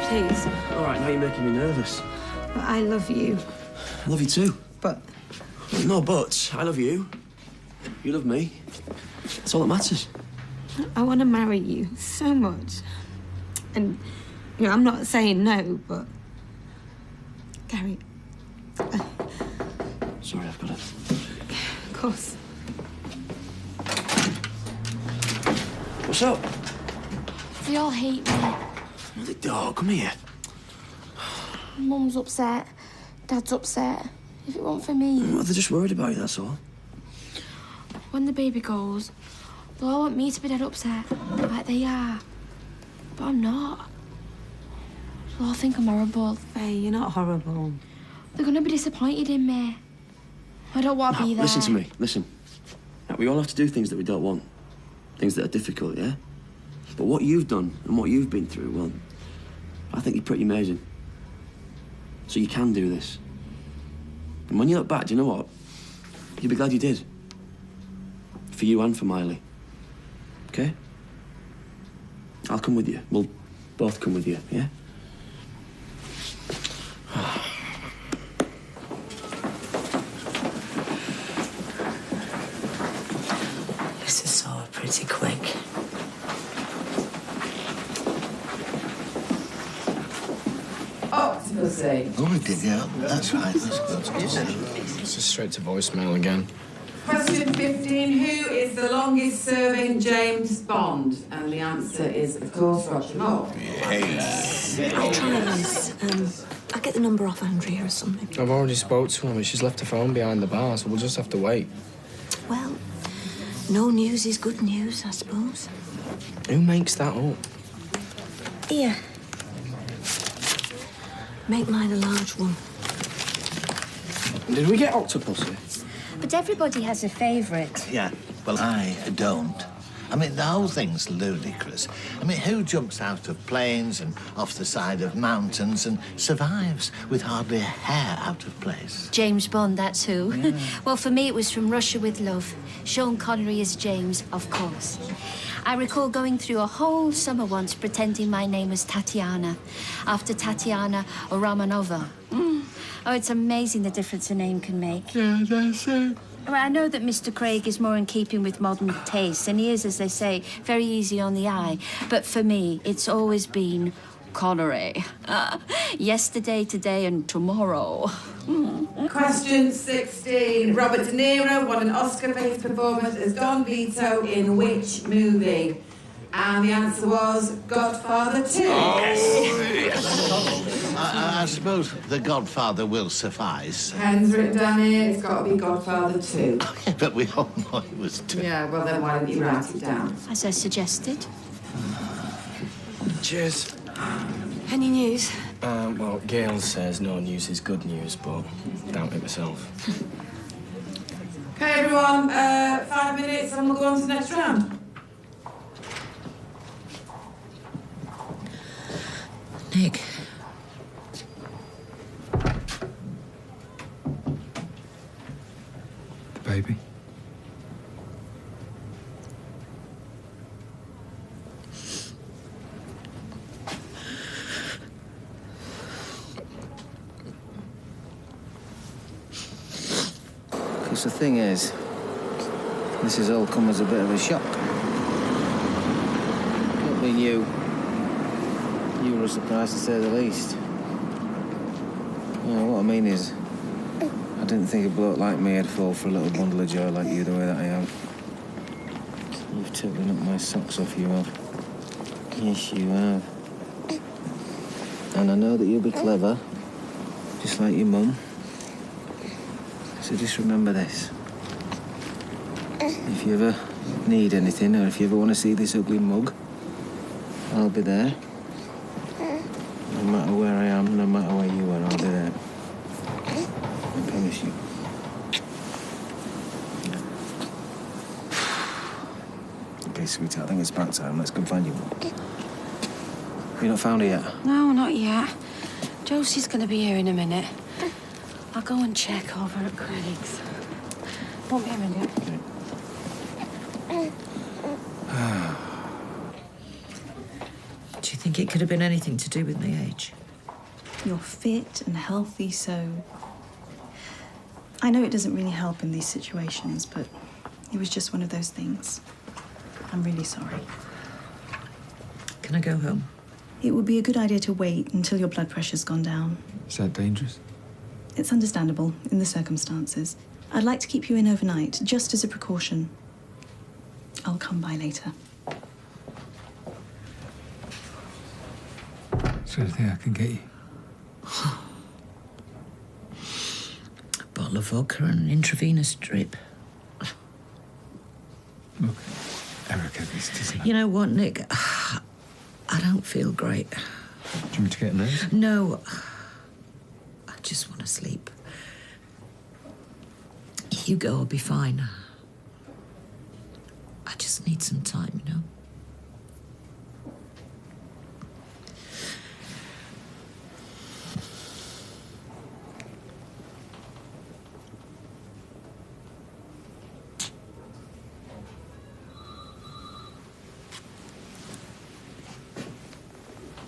Please. All right, now you're making me nervous. But I love you. I love you too. But... No buts. I love you. You love me. That's all that matters. I want to marry you so much. And, you know, I'm not saying no, but... Gary... Sorry, I've got it. Of course. What's up? They all hate me. Oh, the dog, come here. Mum's upset. Dad's upset. If it weren't for me... Well, they're just worried about you, that's all. When the baby goes, they'll all want me to be dead upset, like they are. But I'm not. They'll all think I'm horrible. Faye, you're not horrible. They're gonna be disappointed in me. I don't want to be there. Listen to me, listen. Now, we all have to do things that we don't want. Things that are difficult, yeah? But what you've done and what you've been through, well, I think you're pretty amazing. So you can do this. And when you look back, do you know what? You'll be glad you did. For you and for Miley. Okay? I'll come with you. We'll both come with you, yeah? This is so pretty quick. Octopussy. Oh, we did, yeah. That's right. That's good. It's just straight to voicemail again. Question 15. Who is the longest serving James Bond? And the answer is, of course, Roger Moore. I'll try this. I'll get the number off Andrea or something. I've already spoke to her, but she's left her phone behind the bar, so we'll just have to wait. Well, no news is good news, I suppose. Who makes that up? Here. Make mine a large one. Did we get Octopussy? But everybody has a favourite. Yeah, well, I don't. I mean, the whole thing's ludicrous. I mean, who jumps out of planes and off the side of mountains and survives with hardly a hair out of place? James Bond, that's who. Yeah. Well, for me, it was From Russia with Love. Sean Connery as James, of course. I recall going through a whole summer once pretending my name was Tatiana, after Tatiana Romanova. Oh, it's amazing the difference a name can make. Yeah, that's it. Well, I know that Mr. Craig is more in keeping with modern tastes, and he is, as they say, very easy on the eye. But for me, it's always been Connery. Yesterday, today, and tomorrow. Question 16. Robert De Niro won an Oscar for his performance as Don Vito in which movie? And the answer was Godfather 2. I suppose The Godfather will suffice. Ken's written down here, it's got to be Godfather 2. But we all know it was 2. Yeah, well then why didn't you write it down? As I suggested. Cheers. Any news? Well, Gail says no news is good news, but doubt it myself. Okay, everyone, 5 minutes and we'll go on to the next round. Nick. Baby. Because the thing is, this has all come as a bit of a shock. Not being you. You were a surprise to say the least. You know, what I mean is, I didn't think a bloke like me would fall for a little bundle of joy like you the way that I am. You've totally knocked my socks off, you have. Yes, you have. And I know that you'll be clever, just like your mum. So just remember this. If you ever need anything, or if you ever want to see this ugly mug, I'll be there. No matter where I am, no matter where you are, I'll be there. I promise you. Okay, sweetheart, I think it's about time. Let's go find your mum. Have you not found her yet? No, not yet. Josie's going to be here in a minute. I'll go and check over at Craig's. Won't be a minute. Do you think it could have been anything to do with my age? You're fit and healthy, so... I know it doesn't really help in these situations, but it was just one of those things. I'm really sorry. Can I go home? It would be a good idea to wait until your blood pressure's gone down. Is that dangerous? It's understandable in the circumstances. I'd like to keep you in overnight, just as a precaution. I'll come by later. Is there anything I can get you? A bottle of vodka and an intravenous drip. Look, Erica, this doesn't... You know what, Nick? I don't feel great. Do you want me to get a nurse? No. I just want to sleep. You go, I'll be fine. I just need some time, you know?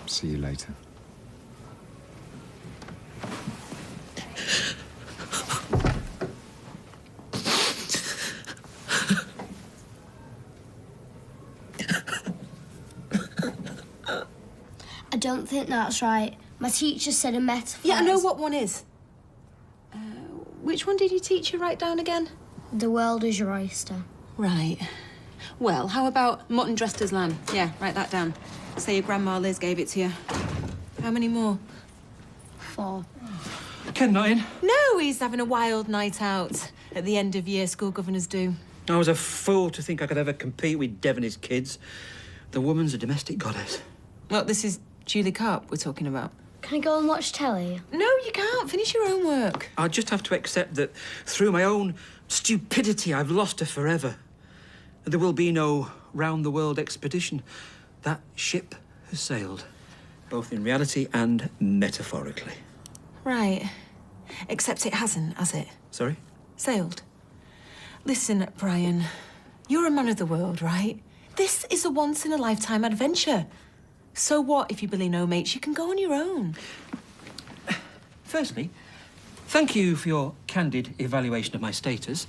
See you later. I don't think that's right. My teacher said a metaphor. Yeah, I know what one is. Which one did your teacher write down again? The world is your oyster. Right. Well, how about mutton dressed as lamb? Yeah, write that down. Say your grandma Liz gave it to you. How many more? 4. Ken not in? No, he's having a wild night out at the end of year school governors do. I was a fool to think I could ever compete with Dev and his kids. The woman's a domestic goddess. Well, this is Julie Carp we're talking about. Can I go and watch telly? No, you can't. Finish your own work. I just have to accept that through my own stupidity, I've lost her forever. There will be no round-the-world expedition. That ship has sailed, both in reality and metaphorically. Right. Except it hasn't, has it? Sorry? Sailed. Listen, Brian, you're a man of the world, right? This is a once-in-a-lifetime adventure. So what if you Billy no mates? You can go on your own. Firstly, thank you for your candid evaluation of my status.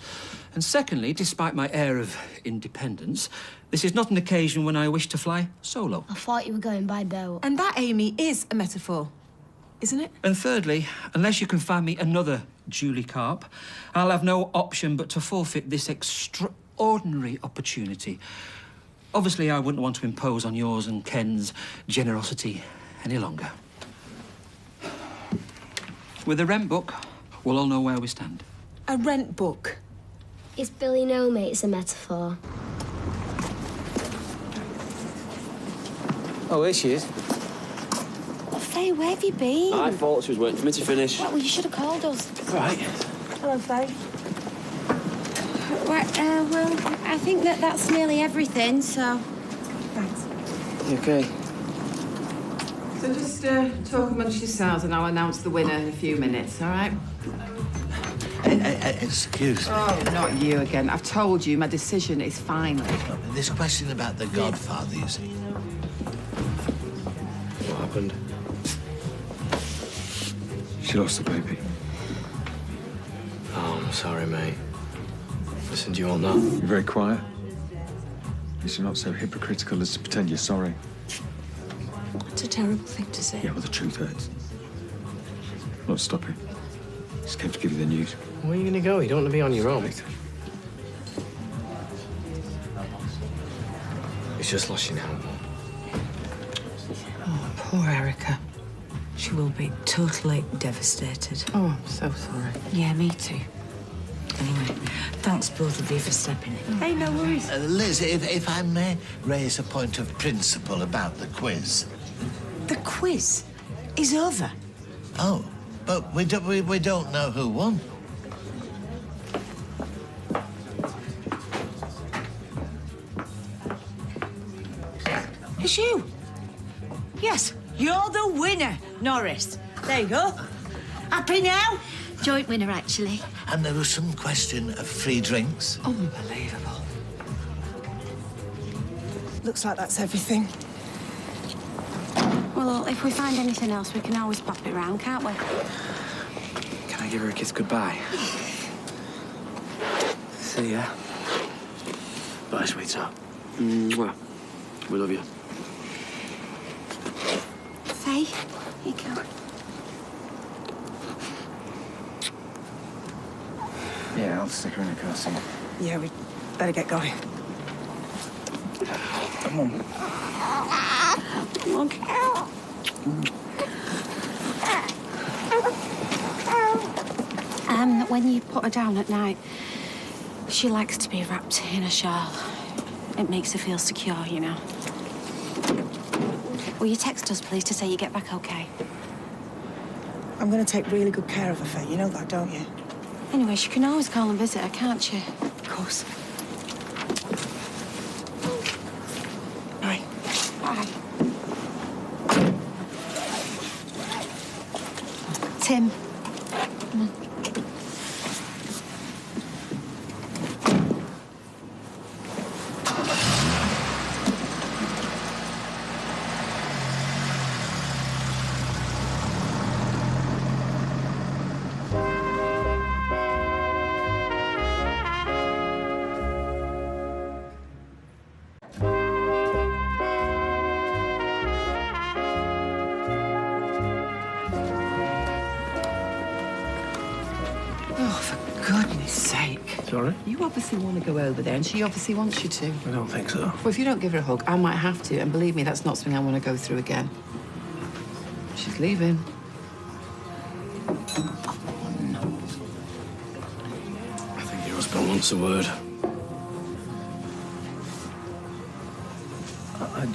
And secondly, despite my air of independence, this is not an occasion when I wish to fly solo. I thought you were going by boat. And that, Amy, is a metaphor, isn't it? And thirdly, unless you can find me another Julie Carp, I'll have no option but to forfeit this extraordinary opportunity. Obviously, I wouldn't want to impose on yours and Ken's generosity any longer. With a rent book, we'll all know where we stand. A rent book? Is Billy no mates a metaphor? Oh, here she is. Faye, where have you been? I thought she was waiting for me to finish. Well, you should have called us. Right. Hello, Faye. Well, I think that's nearly everything, so... Thanks. You okay? So just talk amongst yourselves and I'll announce the winner in a few minutes, all right? Excuse me. Oh, not you again. I've told you my decision is final. This question about the Godfather, you see. What happened? She lost the baby. Oh, I'm sorry, mate. Listen, do you want that? You're very quiet. At least you're not so hypocritical as to pretend you're sorry. It's a terrible thing to say. Yeah, well, the truth hurts. Not stop it. Just came to give you the news. Where are you going to go? You don't want to be on your own. It's just lost you now. Oh, poor Erica. She will be totally devastated. Oh, I'm so sorry. Yeah, me too. Anyway, thanks both of you for stepping in. Hey, no worries. Liz, if I may raise a point of principle about the quiz. The quiz is over. Oh, but we don't know who won. It's you. Yes, you're the winner, Norris. There you go. Happy now? Joint winner, actually. And there was some question of free drinks. Unbelievable. Looks like that's everything. Well, if we find anything else, we can always pop it round, can't we? Can I give her a kiss goodbye? See ya. Bye, sweetheart. Mwah. We love you. Faye, here you go. Yeah, I'll stick her in a car soon. Yeah, we better get going. Come on. When you put her down at night, she likes to be wrapped in a shawl. It makes her feel secure, you know. Will you text us, please, to say you get back okay? I'm going to take really good care of her, Faye. You know that, don't you? Anyway, she can always call and visit her, can't she? Of course. Bye. Bye. Tim. Come on. Oh, for goodness sake. Sorry? You obviously want to go over there, and she obviously wants you to. I don't think so. Well, if you don't give her a hug, I might have to. And believe me, that's not something I want to go through again. She's leaving. I think your husband wants a word.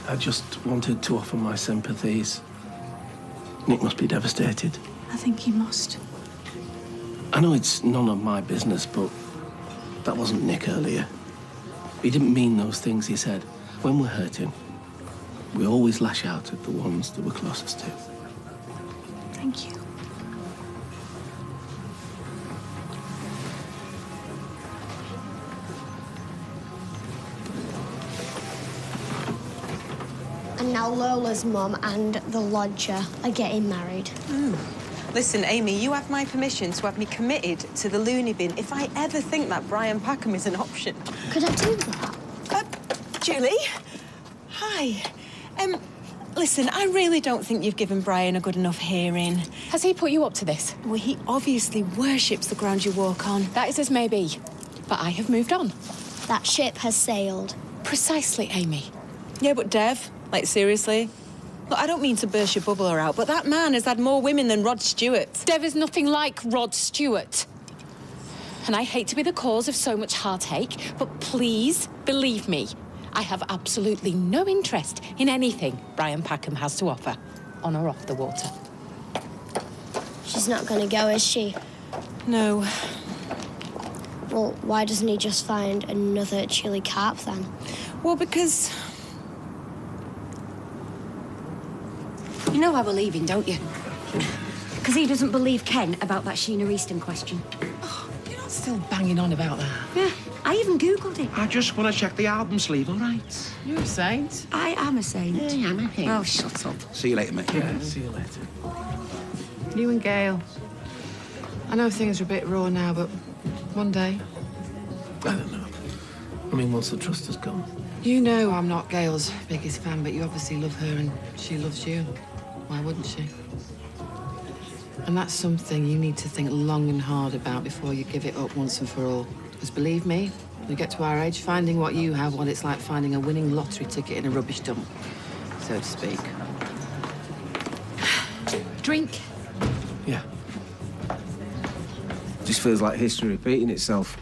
I just wanted to offer my sympathies. Nick must be devastated. I think he must. I know it's none of my business, but that wasn't Nick earlier. He didn't mean those things he said. When we're hurting, we always lash out at the ones that we're closest to. Thank you. And now Lola's mum and the lodger are getting married. Listen, Amy, you have my permission to have me committed to the loony bin if I ever think that Brian Packham is an option. Could I do that? Julie? Hi. Listen, I really don't think you've given Brian a good enough hearing. Has he put you up to this? Well, he obviously worships the ground you walk on. That is as may be. But I have moved on. That ship has sailed. Precisely, Amy. Yeah, but Dev, like, seriously? Look, I don't mean to burst your bubble out, but that man has had more women than Rod Stewart. Dev is nothing like Rod Stewart. And I hate to be the cause of so much heartache, but please believe me, I have absolutely no interest in anything Brian Packham has to offer, on or off the water. She's not going to go, is she? No. Well, why doesn't he just find another Julie Carp then? Well, because... You know why we're leaving, don't you? Because he doesn't believe Ken about that Sheena Easton question. Oh, you're not still banging on about that. Yeah, I even Googled it. I just want to check the album sleeve, all right? You're a saint. I am a saint. Yeah, I'm a saint. Oh, shut up. See you later, mate. Yeah, see you later. You and Gail. I know things are a bit raw now, but one day... I don't know. I mean, once the trust has gone. You know I'm not Gail's biggest fan, but you obviously love her and she loves you. Why wouldn't she? And that's something you need to think long and hard about before you give it up once and for all. Because believe me, when you get to our age, finding what you have, well, it's like finding a winning lottery ticket in a rubbish dump, so to speak. Drink. Yeah. Just feels like history repeating itself.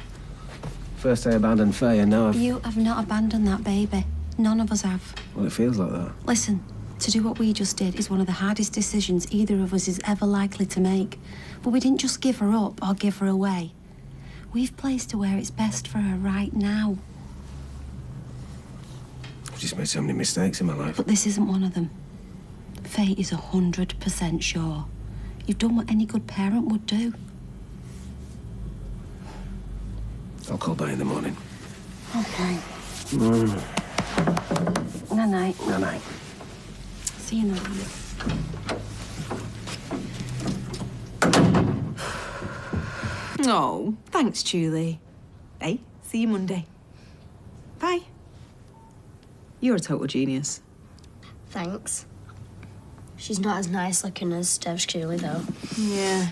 First I abandoned Faye, and now I've... You have not abandoned that baby. None of us have. Well, it feels like that. Listen, to do what we just did is one of the hardest decisions either of us is ever likely to make. But we didn't just give her up or give her away. We've placed her where it's best for her right now. I've just made so many mistakes in my life. But this isn't one of them. Faye is 100% sure. You've done what any good parent would do. I'll call back in the morning. Okay. Mm. Night-night. Night-night. See you night. Oh, thanks, Julie. Hey, see you Monday. Bye. You're a total genius. Thanks. She's not as nice looking as Dev's Julie, though. Yeah.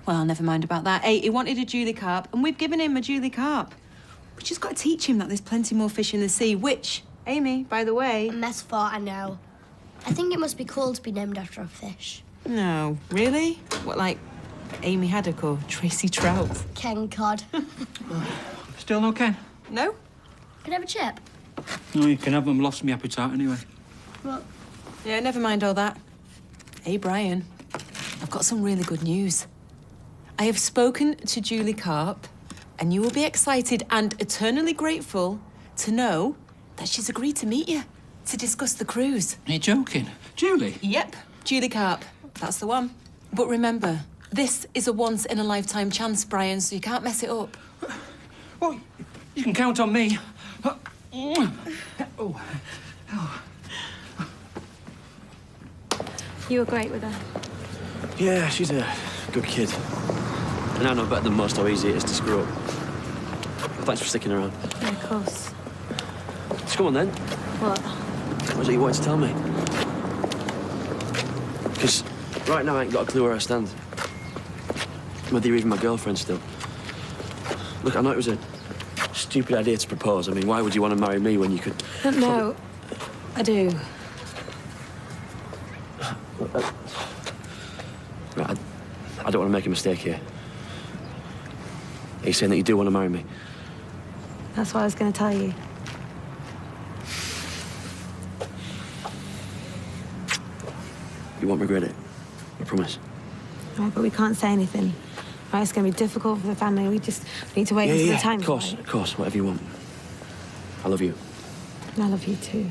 Well, never mind about that. Hey, he wanted a Julie carp, and we've given him a Julie carp. We just got to teach him that there's plenty more fish in the sea, which, Amy, by the way... A mess thought, I know. I think it must be cool to be named after a fish. No, really? What, like Amy Haddock or Tracy Trout? Ken Cod. Still no Ken? No? Can I have a chip? No, you can have them. Lost me appetite anyway. What? Yeah, never mind all that. Hey, Brian, I've got some really good news. I have spoken to Julie Carp, and you will be excited and eternally grateful to know that she's agreed to meet you to discuss the cruise. Are you joking? Julie? Yep, Julie Carp. That's the one. But remember, this is a once-in-a-lifetime chance, Brian, so you can't mess it up. Well, you can count on me. You were great with her. Yeah, she's a good kid. And I know better than most how easy it is to screw up. Thanks for sticking around. Yeah, of course. Just come on then. What? What was it you wanted to tell me? Because right now I ain't got a clue where I stand. Whether you're even my girlfriend still. Look, I know it was a stupid idea to propose. I mean, why would you want to marry me when you could... No, I do. Right, I don't want to make a mistake here. Are you saying that you do want to marry me? That's what I was going to tell you. You won't regret it. I promise. Right, but we can't say anything. Right, it's going to be difficult for the family. We need to wait until the time. Of course, whatever you want. I love you. And I love you too.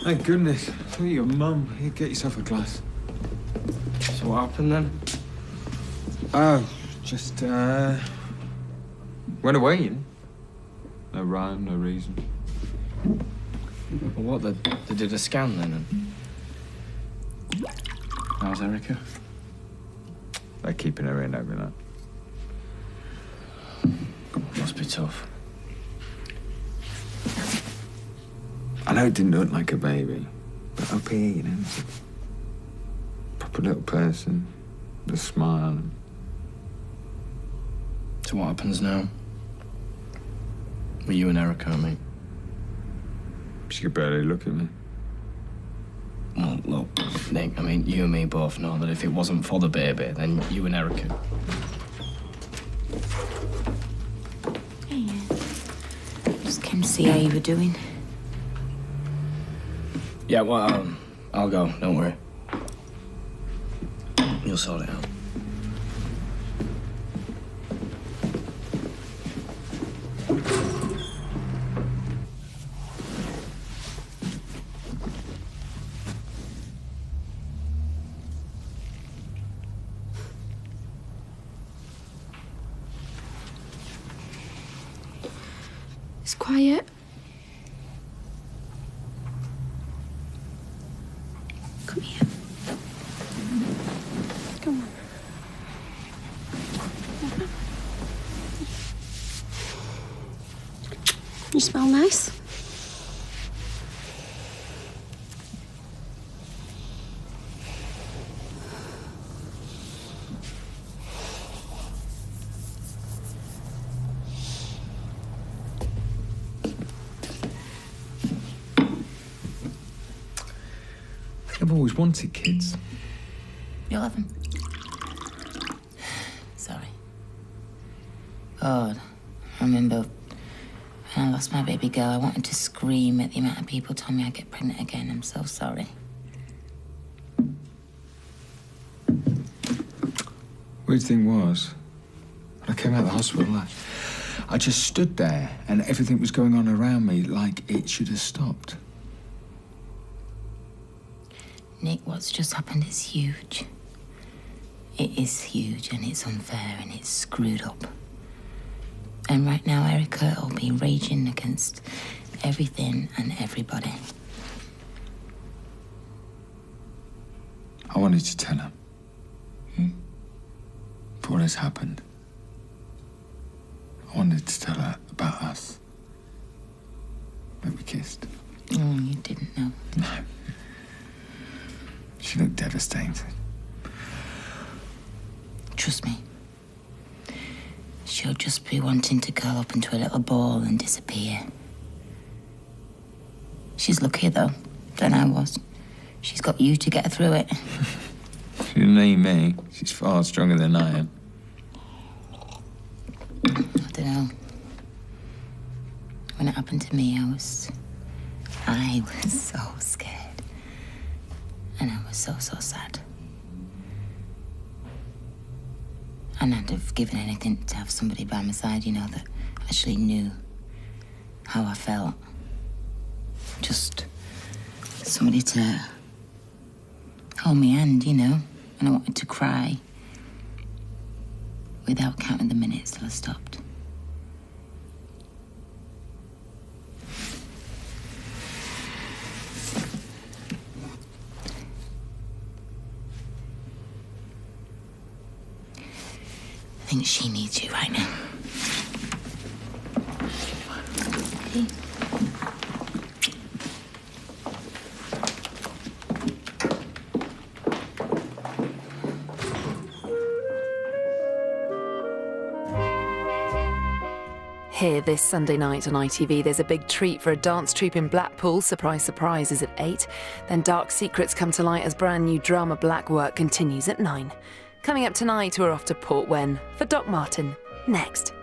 Thank goodness. Look at your mum. Here, get yourself a glass. So what happened then? Oh, just, went away, you know. No rhyme, no reason. Well, what, they did a scan then? And... How's Erica? They're keeping her in over that. Must be tough. I know it didn't look like a baby, but up here, you know, it's a proper little person, with a smile. So what happens now? With you and Erica, I mean? She could barely look at me. Well, look, Nick, I mean, you and me both know that if it wasn't for the baby, then you and Erica... Hey, just came to see how you were doing. Yeah, well, I'll go, don't worry. You'll sort it out. It's quiet. Come here. Come on. You smell nice. I've always wanted kids. You'll have them. Sorry. God, I remember when I lost my baby girl, I wanted to scream at the amount of people told me I'd get pregnant again. I'm so sorry. Weird thing was, when I came out of the hospital, I just stood there and everything was going on around me like it should have stopped. Nick, what's just happened is huge. It is huge and it's unfair and it's screwed up. And right now, Erica will be raging against everything and everybody. I wanted to tell her. For what has happened. I wanted to tell her about us. When we kissed. Oh, you didn't know. No. She looked devastated. Trust me. She'll just be wanting to curl up into a little ball and disappear. She's luckier, though, than I was. She's got you to get her through it. She didn't need me. She's far stronger than I am. I don't know. When it happened to me, I was so scared. And I was so sad. And I'd have given anything to have somebody by my side, you know, that actually knew how I felt. Just somebody to hold my hand, you know, and I wanted to cry without counting the minutes till I stopped. I think she needs you right now. Okay. Here this Sunday night on ITV, there's a big treat for a dance troupe in Blackpool. Surprise, surprise is at 8. Then Dark Secrets come to light as brand new drama Black Work continues at 9. Coming up tonight, we're off to Port Wen for Doc Martin. Next.